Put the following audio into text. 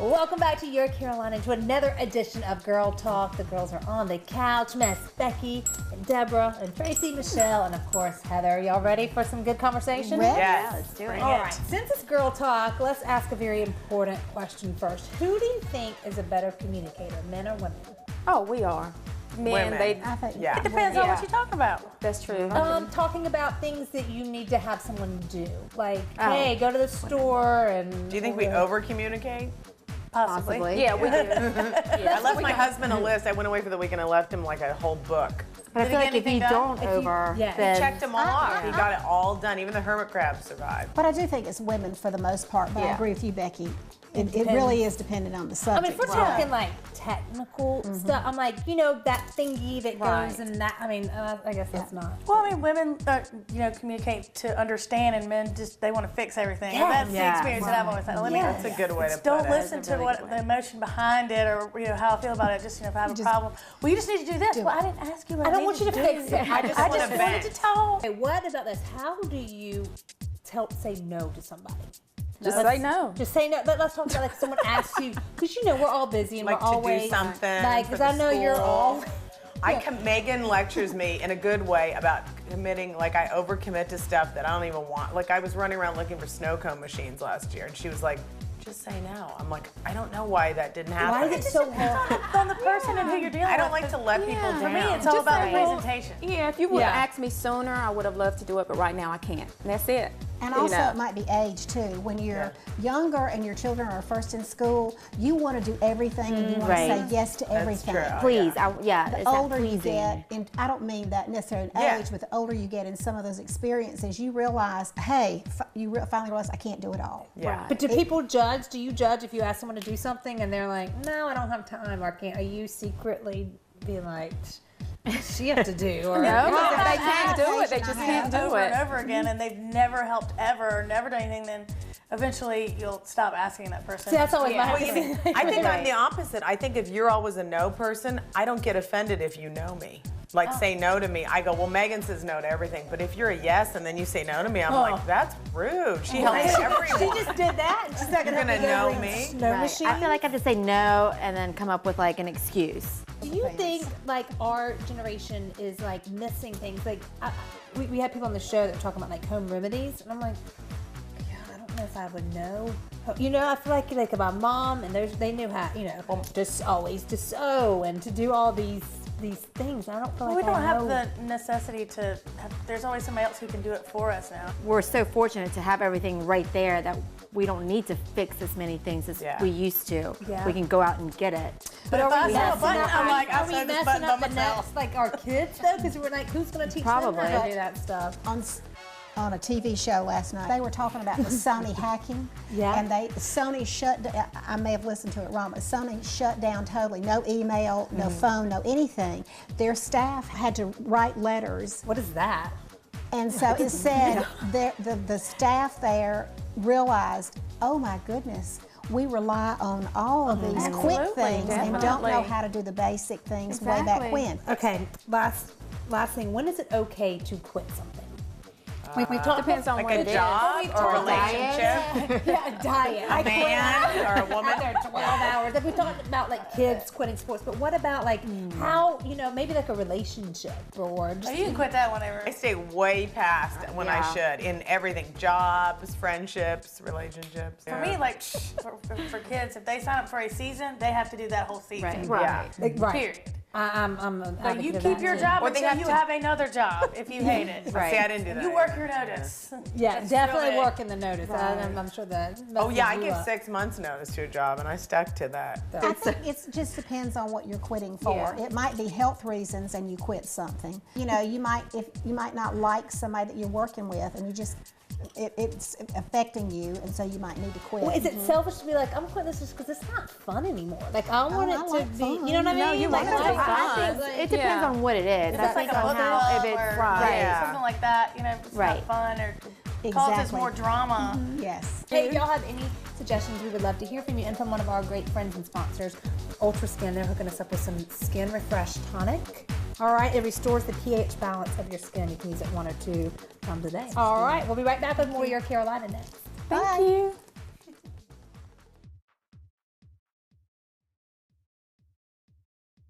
Welcome back to Your Carolina, to another edition of Girl Talk. The girls are on the couch. Miss Becky, and Deborah, and Tracy, Michelle, and of course Heather. Y'all ready for some good conversation? Yes. Yeah, let's do it. All right, since it's Girl Talk, let's ask a very important question first. Who do you think is a better communicator, men or women? Oh, we are. Men, Women. I think. Yeah. It depends on what you're talking about. That's true. Talking about things that you need to have someone do. Like, hey, go to the store and... Do you think we over communicate? Possibly. Yeah, we do. I left my husband a list. I went away for the weekend and left him like a whole book. But I feel he like get if you anything don't done? over, yeah. then Checked them all off. He got it all done. Even the hermit crab survived. But I do think it's women for the most part, but I Yeah. agree with you, Becky. It really is dependent on the I subject. mean, if we're talking like technical stuff, I'm like, you know, that thingy that Right. goes and that, I mean, I guess that's not. Well, I mean, women, communicate to understand, and men just they want to fix everything. And that's the Yeah. experience that I've always had. Let me. That's a good way to put Don't it. listen That's a to really what good the way. emotion behind it, or how I feel about it. Just if I have a problem, well, you just need to do this. Well, I didn't ask you. What I don't want needed you to do. fix it. I just I want just to wanted vent. to talk. Okay, what about this? How do you say no to somebody? just say no. Just say no. Let's talk about like someone asks you, because you know we're all busy and Like we're to always do something. like, for because the I know you're school. all. Megan lectures me in a good way about committing, like I overcommit to stuff that I don't even want. Like I was running around looking for snow cone machines last year and she was like, just say no. I'm like, I don't know why that didn't happen. Why is it so hard? On the person and who you're dealing with. I don't like to let people down. For me, it's all Just about say, the well, presentation. Yeah, if you would have Yeah. asked me sooner, I would have loved to do it, but right now I can't. And that's it. And You also, know. it might be age too. When you're younger and your children are first in school, you want to do everything and you want Right. to say yes to everything. true. Please, Yeah. The it's not older you pleasing. get, and I don't mean that necessarily in Yeah. age, but the older you get in some of those experiences, you realize, hey, finally realize I can't do it all. Yeah. But do people judge? Do you judge if you ask someone to do something and they're like, no, I don't have time or can't? Are you secretly being like, she have to do? Or No, Well, if they can't do it, they I just have can't do over and it. over again, and they've never helped ever, or never done anything, then eventually you'll stop asking that person. See, that's always my Well, you thing. see, I think I'm the opposite. I think if you're always a no person, I don't get offended if you know me. Like say no to me. I go, well, Megan says no to everything. But if you're a yes and then you say no to me, I'm like, that's rude. She helps everyone. She just did that. She's not You're gonna know me. Snow Right. machine. I feel like I have to say no and then come up with like an excuse. Do you think like our generation is like missing things? Like we had people on the show that were talking about like home remedies, and I'm like, yeah, I don't know if I would know. You know, I feel like my mom and they knew how, you know, just always to sew and to do all these things. I don't feel like We don't I have know. the necessity to there's always somebody else who can do it for us now. We're so fortunate to have everything right there that we don't need to fix as many things as Yeah. we used to. Yeah. We can go out and get it. But if are I we saw a messing button, up? I'm like, I are we saw this messing button up by the myself. next, like our kids though? Because we're like, who's going to teach Probably. them how to do that stuff? On a TV show last night, they were talking about the Sony hacking. Yeah. And Sony shut. I may have listened to it wrong, but Sony shut down totally. No email, no phone, no anything. Their staff had to write letters. What is that? And so it said the staff there realized, oh my goodness, we rely on all of these quick Absolutely, things and don't know definitely. how to do the basic things way back Exactly. when. Okay, last thing. When is it okay to quit something? we talked Depends on Like what a it is. job or a Diet. relationship, Yeah, diet. I a man or a woman. after 12 hours. Like we talked about like kids quitting sports, but what about like how, you know, maybe like a relationship or just, You can quit that whenever. I stay way past when I should in everything: jobs, friendships, relationships. For me, like for kids, if they sign up for a season, they have to do that whole season. Yeah. like, right. Period. I'm an But advocate you of keep that, your too. job Or they until have you to- have another job if you hate it. See, I didn't do that. You work your notice. Yeah, That's definitely really- work in the notice. I'm sure that. Oh yeah, I messes you give up. 6 months notice to a job, and I stuck to that. I think it just depends on what you're quitting for. It might be health reasons and you quit something. You know, you might not like somebody that you're working with and you just it's affecting you, and so you might need to quit. Well, is it selfish to be like, I'm quitting this just because it's not fun anymore? Like, I want I it to like be, fun. you know what I mean? No, you like, want it to be I fun. think, like, It depends on what it is. That's like a book how club if it's or right. something like that. You know, if it's Right. not fun or causes Exactly. more drama. Yes. Hey, if y'all have any suggestions, we would love to hear from you. And from one of our great friends and sponsors, Ultra Skin. They're hooking us up with some Skin Refresh Tonic. All right, it restores the pH balance of your skin. You can use it 1 or 2 times a day. All right, we'll be right back with more Your Carolina next. Bye. Thank you.